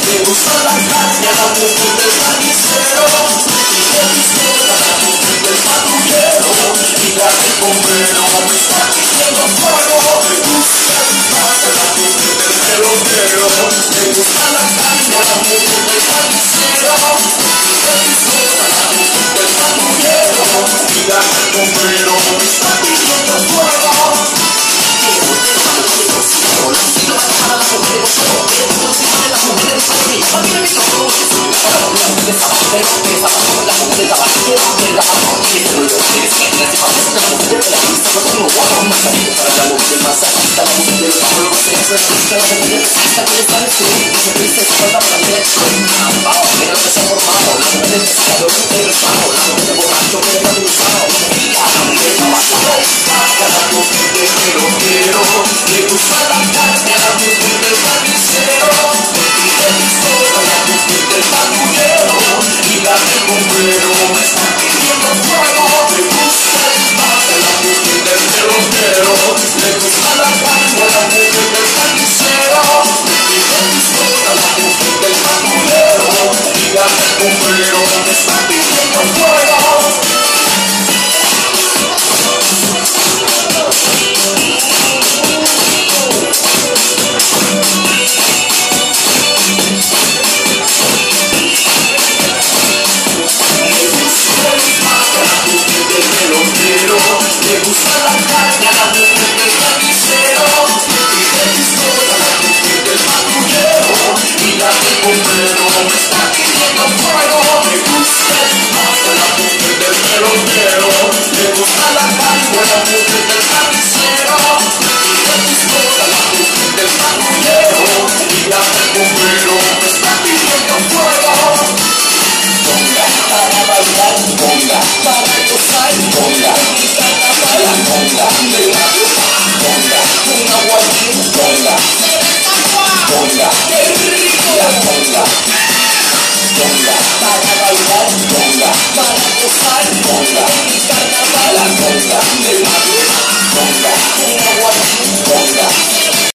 le gusta la carne a la mujer del carnicero, y le disfruta la mujer del patrullero, y la del bombero me está pidiendo fuego, le gusta el mate a la mujer del pelotero, le gusta la carne a la mujer del carnicero, y le disfruta la mujer del patrullero, y la del bombero me está pidiendo fuego. Le gusta la carne a la mujer del carnicero, y le disfruta la mujer del patrullero, y la del bombero me está pidiendo fuego. Le gusta el mate a la mujer del pelotero, le gusta la carne a la mujer del carnicero, y le disfruta la mujer del patrullero, y la del bombero me está pidiendo fuego. Le gusta la carne a la mujer del carnicero, y le disfruta la mujer del patrullero, y la del bombero me está pidiendo fuego. Le gusta el mate a la mujer del pelotero, le gusta la carne a la mujer del carnicero, y le disfruta la mujer del patrullero, y la del bombero me está pidiendo fuego. Ponga para bailar.